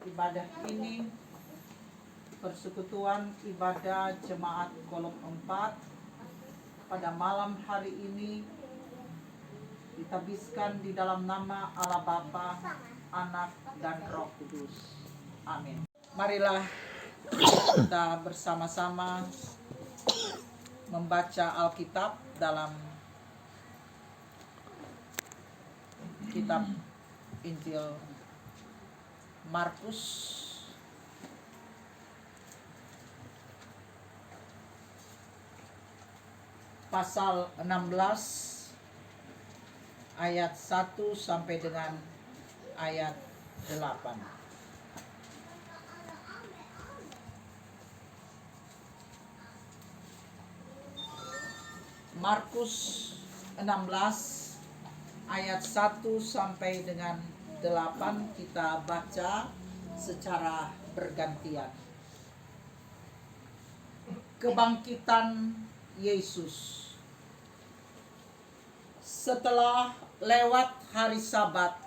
ibadah ini persekutuan ibadah jemaat Kolom 4 pada malam hari ini ditabiskan di dalam nama Allah Bapa, Anak, dan Roh Kudus. Amin. Marilah kita bersama-sama membaca Alkitab dalam kitab Injil Markus pasal 16 ayat 1 sampai dengan ayat 8. Markus 16 ayat 1 sampai dengan 8 kita baca secara bergantian. Kebangkitan Yesus. Setelah lewat hari Sabat,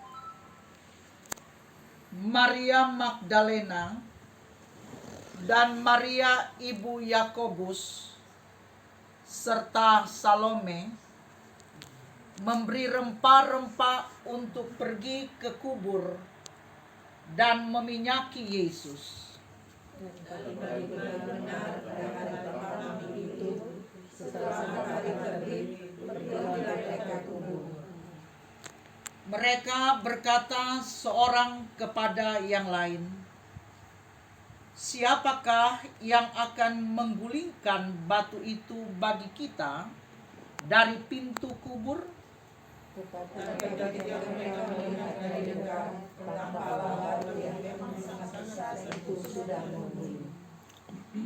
Maria Magdalena dan Maria ibu Yakobus serta Salome memberi rempah-rempah untuk pergi ke kubur dan meminyaki Yesus. Mereka berkata seorang kepada yang lain, "Siapakah yang akan menggulingkan batu itu bagi kita dari pintu kubur?"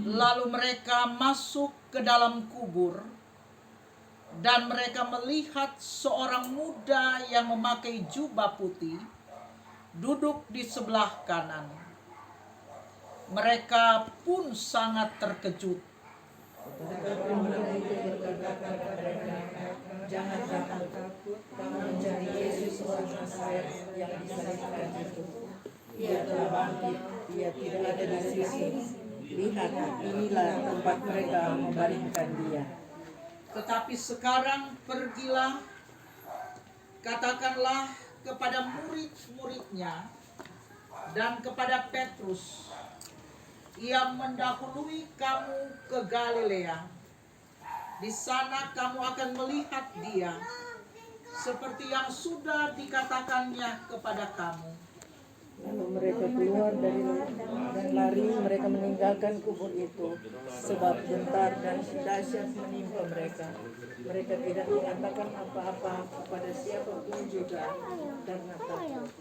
Lalu mereka masuk ke dalam kubur dan mereka melihat seorang muda yang memakai jubah putih duduk di sebelah kanan. Mereka pun sangat terkejut. "Jangan takut, kamu mencari Yesus orang Nazaret yang disalibkan itu. Ia telah bangkit, ia tidak ada di sini. Lihat, inilah tempat mereka membaringkan dia. Tetapi sekarang pergilah, katakanlah kepada murid-muridnya dan kepada Petrus, ia mendahului kamu ke Galilea. Di sana kamu akan melihat dia, seperti yang sudah dikatakannya kepada kamu." Lalu mereka keluar dan lari, mereka meninggalkan kubur itu, sebab gentar dan dahsyat menimpa mereka. Mereka tidak mengatakan apa-apa kepada siapapun juga karena takut.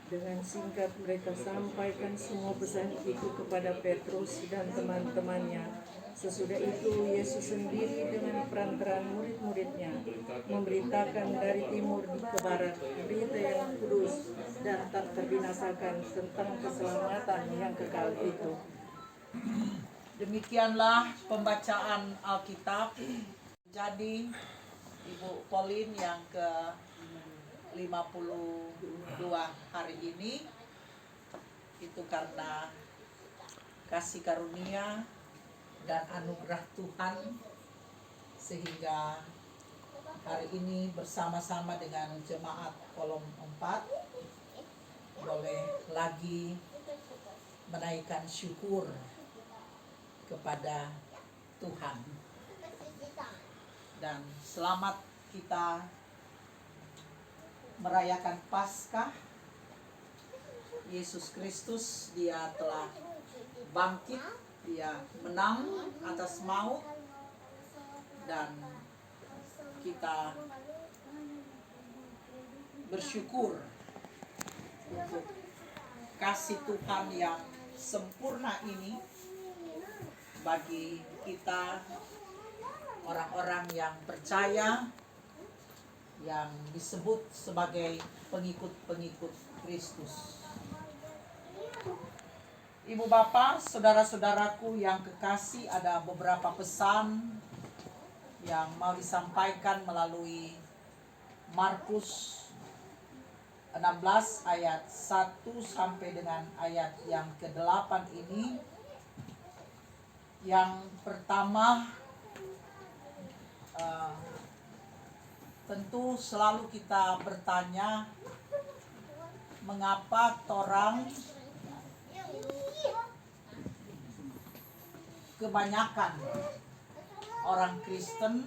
Dengan singkat mereka sampaikan semua pesan itu kepada Petrus dan teman-temannya. Sesudah itu Yesus sendiri dengan perantaraan murid-muridnya memberitakan dari timur ke barat berita yang kudus dan tak terbinasakan tentang keselamatan yang kekal itu. Demikianlah pembacaan Alkitab. Jadi Ibu Pauline yang ke-52 hari ini itu karena kasih karunia dan anugerah Tuhan, sehingga hari ini bersama-sama dengan jemaat Kolom 4 boleh lagi menaikkan syukur kepada Tuhan. Dan selamat kita merayakan Paskah. Yesus Kristus, dia telah bangkit, dia menang atas maut, dan kita bersyukur untuk kasih Tuhan yang sempurna ini bagi kita orang-orang yang percaya, yang disebut sebagai pengikut-pengikut Kristus. Ibu bapak, saudara-saudaraku yang kekasih, ada beberapa pesan yang mau disampaikan melalui Markus 16 ayat 1 sampai dengan ayat yang ke-8 ini. Yang pertama, tentu selalu kita bertanya, mengapa torang kebanyakan orang Kristen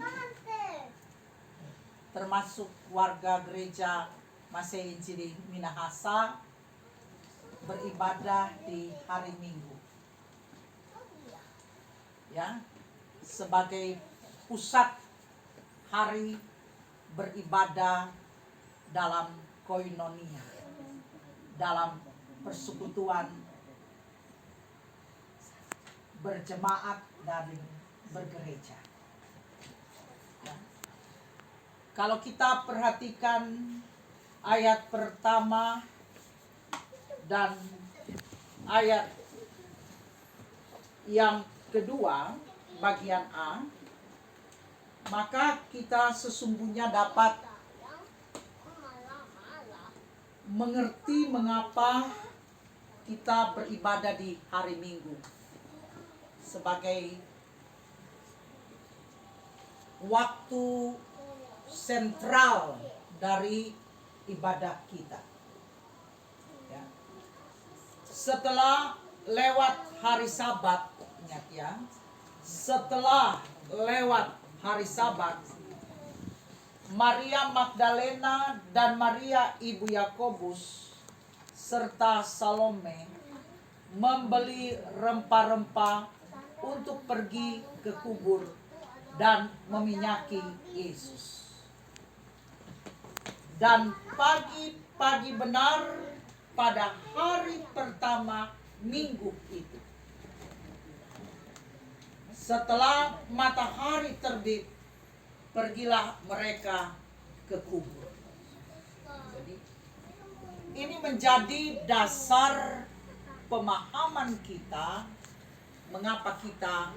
termasuk warga gereja Masehi Injili Minahasa beribadah di hari Minggu, ya, sebagai pusat hari beribadah dalam koinonia, dalam persekutuan berjemaat dan bergereja. Ya. Kalau kita perhatikan ayat pertama dan ayat yang kedua, bagian A, maka kita sesungguhnya dapat mengerti mengapa kita beribadah di hari Minggu sebagai waktu sentral dari ibadah kita. Ya. Setelah lewat hari Sabat, ingat ya, setelah lewat hari Sabat, Maria Magdalena dan Maria ibu Yakobus serta Salome membeli rempah-rempah untuk pergi ke kubur dan meminyaki Yesus. Dan pagi-pagi benar pada hari pertama minggu itu, setelah matahari terbit, pergilah mereka ke kubur. Jadi, ini menjadi dasar pemahaman kita mengapa kita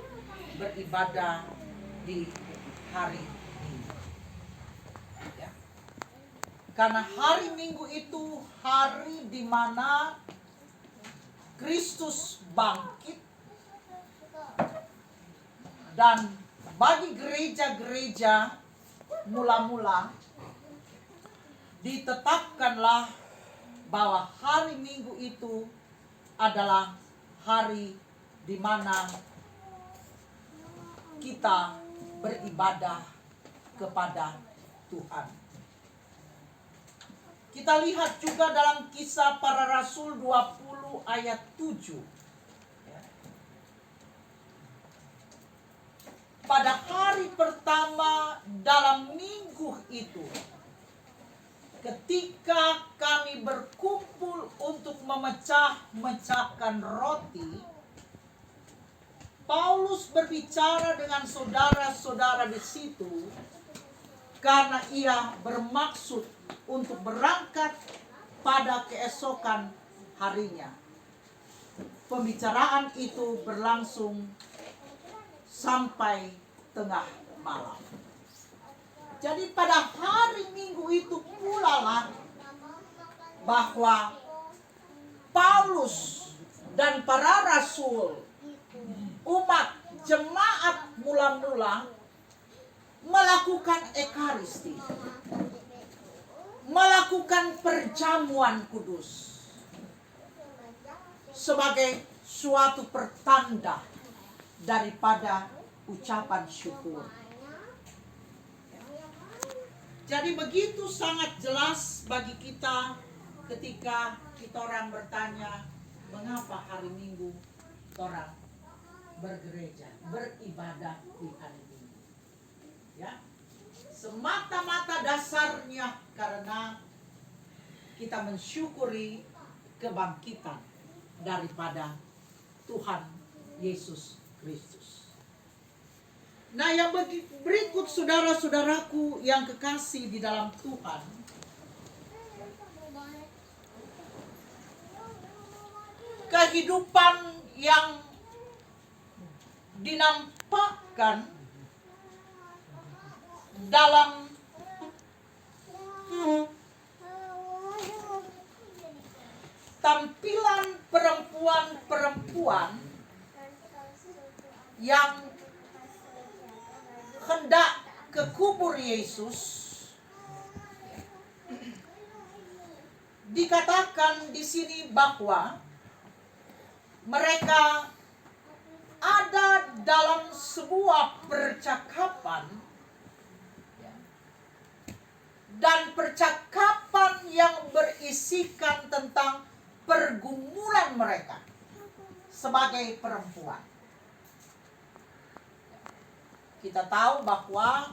beribadah di hari Minggu. Ya. Karena hari Minggu itu hari di mana Kristus bangkit, dan bagi gereja-gereja mula-mula ditetapkanlah bahwa hari Minggu itu adalah hari di mana kita beribadah kepada Tuhan. Kita lihat juga dalam Kisah Para Rasul 20 ayat 7. Pada hari pertama dalam minggu itu, ketika kami berkumpul untuk memecahkan roti, Paulus berbicara dengan saudara-saudara di situ karena ia bermaksud untuk berangkat pada keesokan harinya. Pembicaraan itu berlangsung sampai tengah malam. Jadi pada hari Minggu itu pula lah bahwa Paulus dan para rasul, umat jemaat mula-mula melakukan ekaristi, melakukan perjamuan kudus sebagai suatu pertanda daripada ucapan syukur. Jadi begitu sangat jelas bagi kita ketika kita orang bertanya, mengapa hari Minggu orang bergereja, beribadah di hari Minggu. Ya, semata-mata dasarnya karena kita mensyukuri kebangkitan daripada Tuhan Yesus Kristus. Nah, yang berikut saudara-saudaraku yang kekasih di dalam Tuhan, kehidupan yang dinampakkan dalam tampilan perempuan-perempuan yang hendak ke kubur Yesus. Dikatakan di sini bahwa mereka ada dalam sebuah percakapan, dan percakapan yang berisikan tentang pergumulan mereka sebagai perempuan. Kita tahu bahwa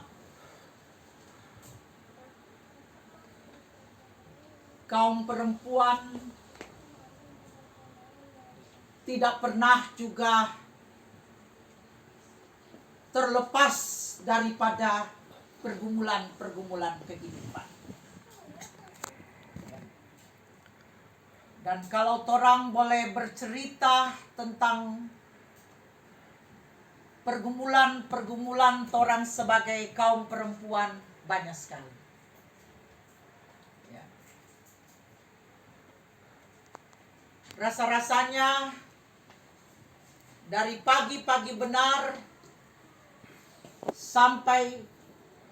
kaum perempuan tidak pernah juga terlepas daripada pergumulan-pergumulan kehidupan. Dan kalau torang boleh bercerita tentang pergumulan torang sebagai kaum perempuan, banyak sekali. Ya. Rasa-rasanya dari pagi-pagi benar sampai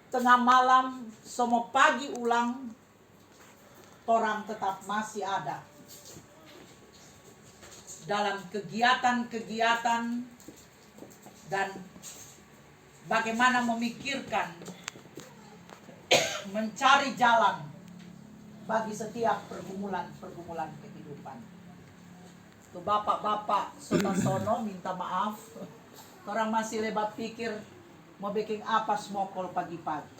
tengah malam, semua pagi ulang, torang tetap masih ada dalam kegiatan-kegiatan dan bagaimana memikirkan mencari jalan bagi setiap pergumulan kehidupan. Tuh bapak-bapak Sotasono minta maaf, orang masih lebat pikir mau bikin apa smokol pagi-pagi.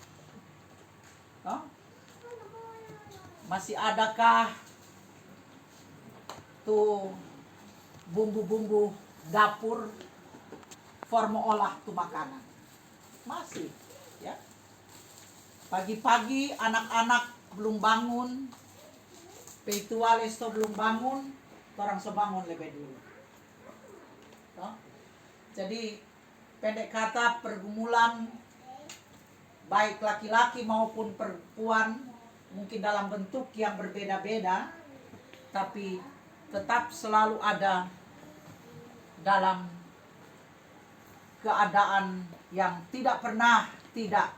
Oh? Masih adakah tuh bumbu-bumbu dapur forma olah tuh makanan? Masih, ya. Pagi-pagi anak-anak belum bangun, peitual esto belum bangun, orang sebangun lebih dulu. No? Jadi pendek kata, pergumulan baik laki-laki maupun perempuan mungkin dalam bentuk yang berbeda-beda, tapi tetap selalu ada dalam keadaan yang tidak pernah tidak.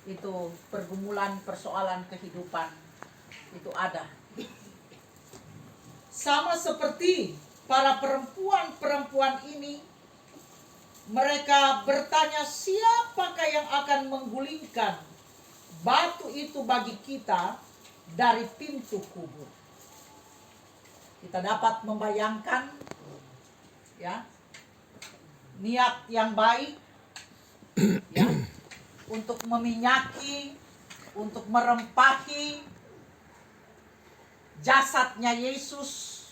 Itu pergumulan persoalan kehidupan itu ada. Sama seperti para perempuan-perempuan ini, mereka bertanya, siapakah yang akan menggulingkan batu itu bagi kita dari pintu kubur? Kita dapat membayangkan, ya, niat yang baik, ya, untuk meminyaki, untuk merempahi jasadnya Yesus,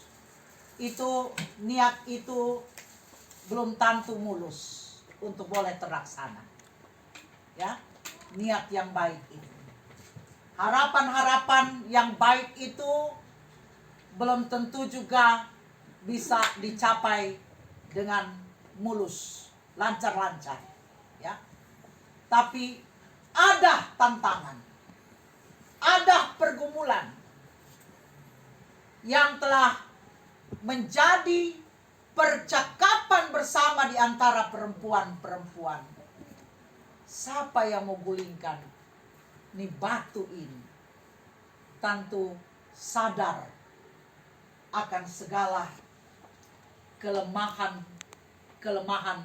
itu niat itu belum tentu mulus untuk boleh terlaksana. Ya, niat yang baik itu. Harapan-harapan yang baik itu belum tentu juga bisa dicapai dengan mulus, lancar-lancar, ya. Tapi ada tantangan, ada pergumulan yang telah menjadi percakapan bersama di antara perempuan-perempuan. Siapa yang mau gulingkan nih batu ini? Tentu sadar akan segala kelemahan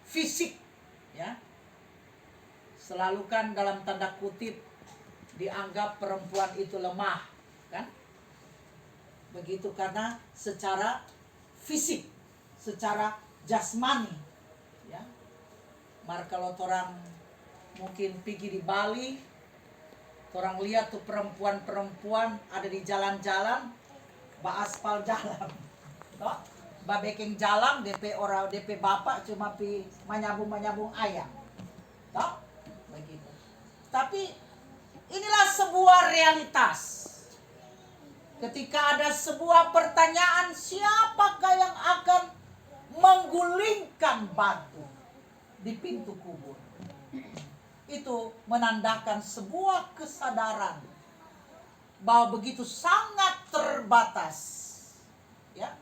fisik, ya. Selalu kan dalam tanda kutip dianggap perempuan itu lemah, kan? Begitu karena secara fisik, secara jasmani, ya. Mar kalau orang mungkin pergi di Bali, orang lihat tuh perempuan-perempuan ada di jalan-jalan, aspal jalan, toh, babeking jalan, DP orang DP bapak cuma pi menyambung ayam, toh, begitu. Tapi inilah sebuah realitas. Ketika ada sebuah pertanyaan, siapakah yang akan menggulingkan batu di pintu kubur? Itu menandakan sebuah kesadaran bahwa begitu sangat terbatas, ya,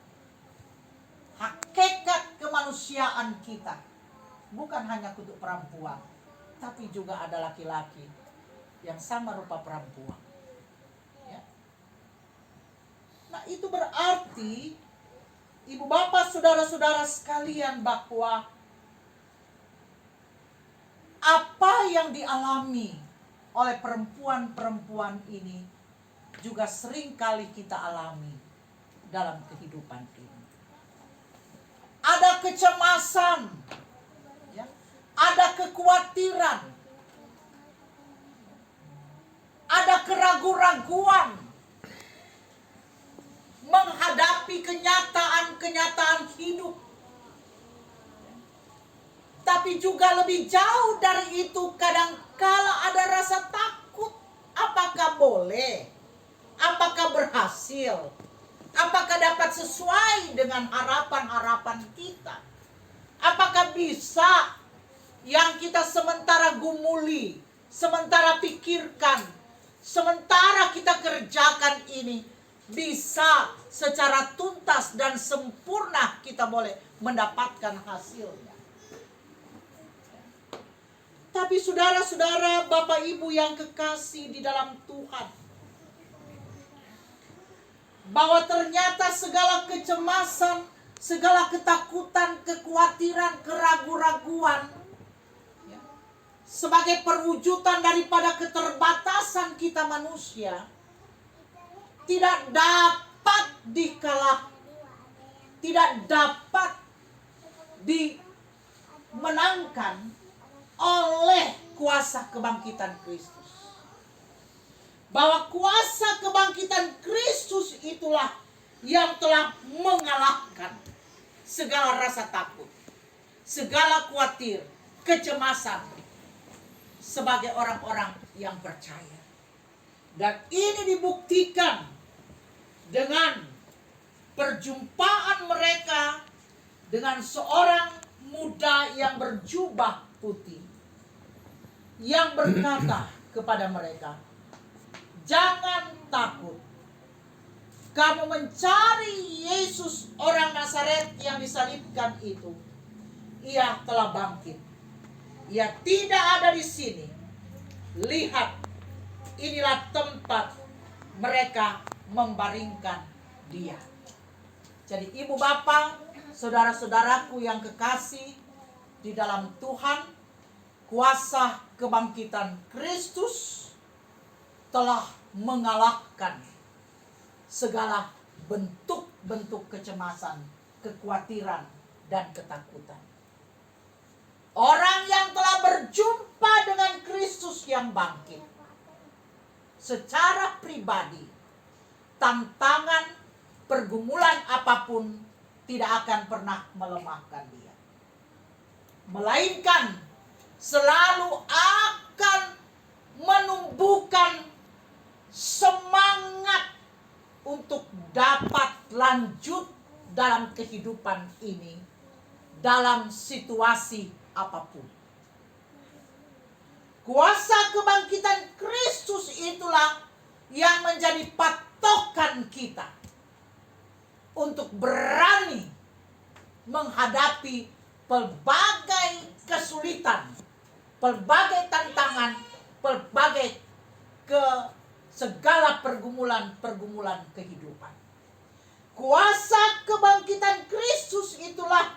hakikat kemanusiaan kita bukan hanya untuk perempuan, tapi juga ada laki-laki yang sama rupa perempuan. Ya. Nah, itu berarti ibu bapak saudara-saudara sekalian bahwa apa yang dialami oleh perempuan-perempuan ini juga sering kali kita alami dalam kehidupan ini. Ada kecemasan, ya, ada kekhawatiran, ada keraguan-raguan menghadapi kenyataan-kenyataan hidup. Tapi juga lebih jauh dari itu, kadangkala ada rasa takut. Apakah boleh? Apakah berhasil? Apakah dapat sesuai dengan harapan-harapan kita? Apakah bisa yang kita sementara gumuli, sementara pikirkan, sementara kita kerjakan ini bisa secara tuntas dan sempurna kita boleh mendapatkan hasilnya? Tapi saudara-saudara, Bapak Ibu yang kekasih di dalam Tuhan, bahwa ternyata segala kecemasan, segala ketakutan, kekhawatiran, keraguan-raguan, ya, sebagai perwujudan daripada keterbatasan kita manusia, tidak dapat dikalahkan, tidak dapat dimenangkan oleh kuasa kebangkitan Kristus. Bahwa kuasa kebangkitan Kristus itulah yang telah mengalahkan segala rasa takut, segala khawatir, kecemasan sebagai orang-orang yang percaya. Dan ini dibuktikan dengan perjumpaan mereka dengan seorang muda yang berjubah putih, yang berkata kepada mereka, "Jangan takut. Kamu mencari Yesus orang Nazaret yang disalibkan itu. Ia telah bangkit. Ia tidak ada di sini. Lihat, inilah tempat mereka membaringkan dia." Jadi ibu bapak, saudara-saudaraku yang kekasih di dalam Tuhan, kuasa kebangkitan Kristus telah mengalahkan segala bentuk-bentuk kecemasan, kekhawatiran, dan ketakutan. Orang yang telah berjumpa dengan Kristus yang bangkit, secara pribadi, tantangan, pergumulan apapun tidak akan pernah melemahkan dia. Melainkan selalu akan menumbuhkan semangat untuk dapat lanjut dalam kehidupan ini, dalam situasi apapun. Kuasa kebangkitan Kristus itulah yang menjadi patokan kita untuk berani menghadapi pelbagai kesulitan, pelbagai tantangan, pelbagai segala pergumulan-pergumulan kehidupan. Kuasa kebangkitan Kristus itulah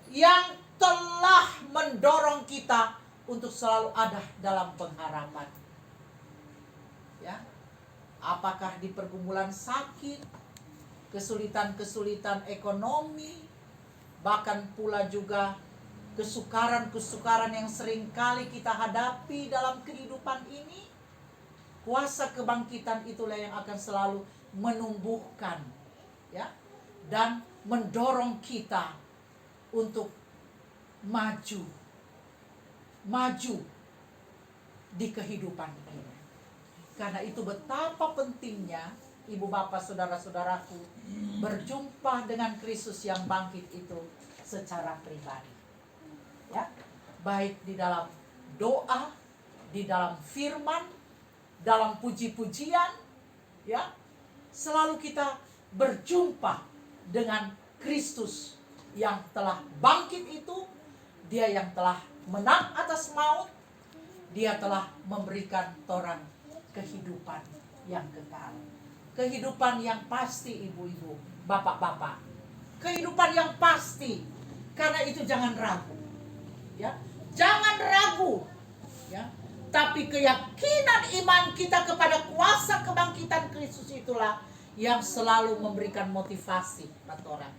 yang telah mendorong kita untuk selalu ada dalam pengharapan. Ya. Apakah di pergumulan sakit, kesulitan-kesulitan ekonomi, bahkan pula juga kesukaran-kesukaran yang seringkali kita hadapi dalam kehidupan ini, kuasa kebangkitan itulah yang akan selalu menumbuhkan, ya, dan mendorong kita untuk maju di kehidupan ini. Karena itu betapa pentingnya ibu bapak saudara-saudaraku berjumpa dengan Kristus yang bangkit itu secara pribadi. Ya, baik di dalam doa, di dalam firman, dalam puji-pujian, ya, selalu kita berjumpa dengan Kristus yang telah bangkit itu. Dia yang telah menang atas maut. Dia telah memberikan torang kehidupan yang kekal, kehidupan yang pasti, ibu-ibu, bapak-bapak, kehidupan yang pasti. Karena itu jangan ragu, ya, jangan ragu, ya. Tapi keyakinan iman kita kepada kuasa kebangkitan Kristus itulah yang selalu memberikan motivasi buat orang.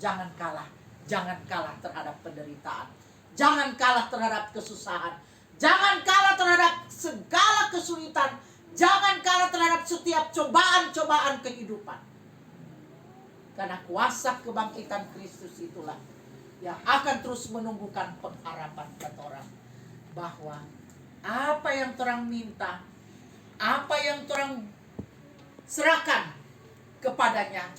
Jangan kalah terhadap penderitaan, jangan kalah terhadap kesusahan, jangan kalah terhadap segala kesulitan, jangan kalah terhadap setiap cobaan-cobaan kehidupan. Karena kuasa kebangkitan Kristus itulah yang akan terus menumbuhkan pengharapan buat orang, bahwa apa yang orang minta, apa yang orang serahkan kepadanya,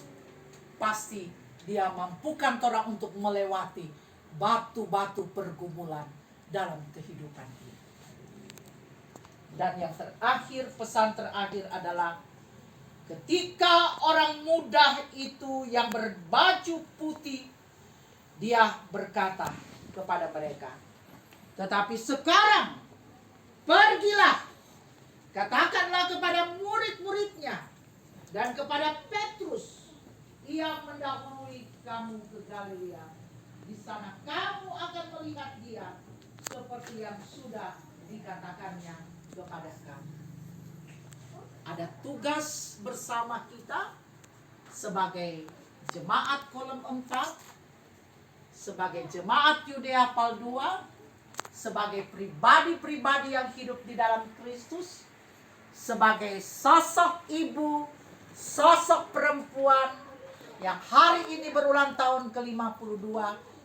pasti dia mampukan orang untuk melewati batu-batu pergumulan dalam kehidupan ini. Dan yang terakhir, pesan terakhir adalah ketika orang muda itu yang berbaju putih, dia berkata kepada mereka, tetapi sekarang pergilah, katakanlah kepada murid-muridnya dan kepada Petrus, ia mendahului kamu ke Galilea. Di sana kamu akan melihat dia seperti yang sudah dikatakannya kepada kamu. Ada tugas bersama kita sebagai jemaat kolom 4, sebagai jemaat Yudea Pal 2, sebagai pribadi-pribadi yang hidup di dalam Kristus, sebagai sosok ibu, sosok perempuan yang hari ini berulang tahun ke-52,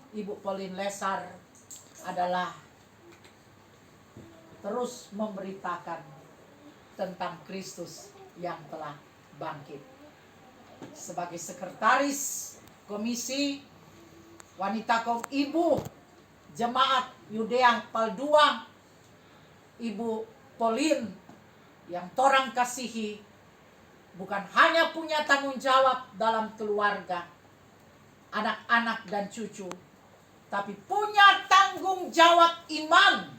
Ibu Pauline Lesar adalah terus memberitakan tentang Kristus yang telah bangkit. Sebagai sekretaris Komisi Wanita Kaum Ibu Jemaat Yudea Pal 2, Ibu Pauline yang torang kasihi, bukan hanya punya tanggung jawab dalam keluarga, anak-anak dan cucu, tapi punya tanggung jawab iman.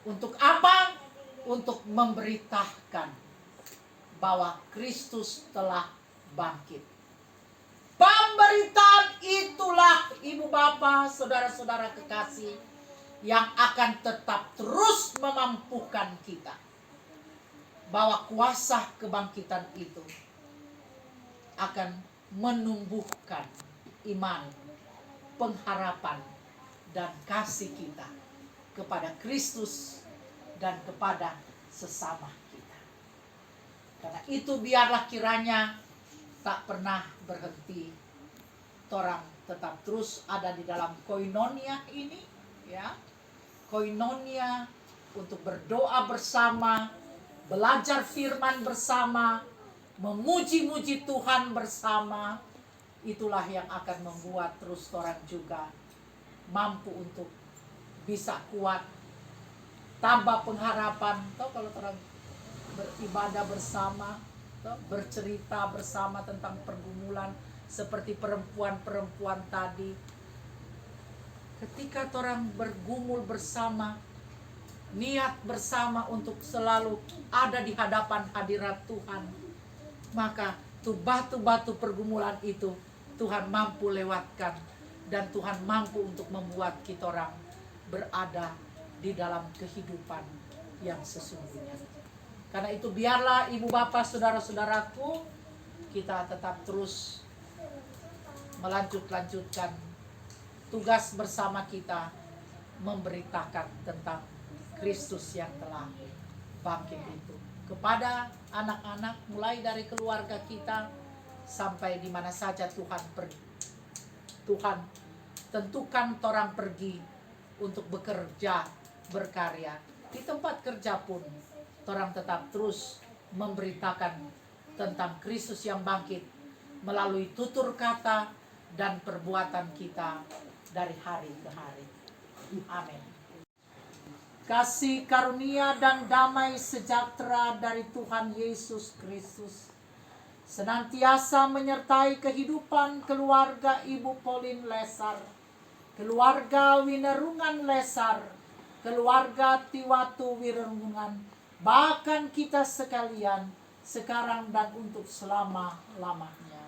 Untuk apa? Untuk memberitakan bahwa Kristus telah bangkit. Pemberitaan itulah, ibu bapak, saudara-saudara kekasih, yang akan tetap terus memampukan kita, bahwa kuasa kebangkitan itu akan menumbuhkan iman, pengharapan, dan kasih kita kepada Kristus dan kepada sesama kita. Karena itu biarlah kiranya tak pernah berhenti, torang tetap terus ada di dalam koinonia ini, ya, koinonia untuk berdoa bersama, belajar firman bersama, memuji-muji Tuhan bersama. Itulah yang akan membuat terus torang juga mampu untuk bisa kuat, tambah pengharapan. Tahu kalau torang beribadah bersama, bercerita bersama tentang pergumulan seperti perempuan-perempuan tadi, ketika orang bergumul bersama, niat bersama untuk selalu ada di hadapan hadirat Tuhan, maka tuh batu-batu pergumulan itu Tuhan mampu lewatkan, dan Tuhan mampu untuk membuat kita orang berada di dalam kehidupan yang sesungguhnya. Karena itu biarlah ibu bapak saudara-saudaraku, kita tetap terus melanjutkan tugas bersama kita, memberitakan tentang Kristus yang telah bangkit itu kepada anak-anak, mulai dari keluarga kita sampai di mana saja Tuhan tentukan orang pergi untuk bekerja, berkarya. Di tempat kerja pun orang tetap terus memberitakan tentang Kristus yang bangkit melalui tutur kata dan perbuatan kita dari hari ke hari. Amin. kasih karunia dan damai sejahtera dari Tuhan Yesus Kristus senantiasa menyertai kehidupan keluarga Ibu Pauline Lesar, keluarga Winerungan Lesar, keluarga Tiwatu Winerungan, bahkan kita sekalian sekarang dan untuk selama-lamanya.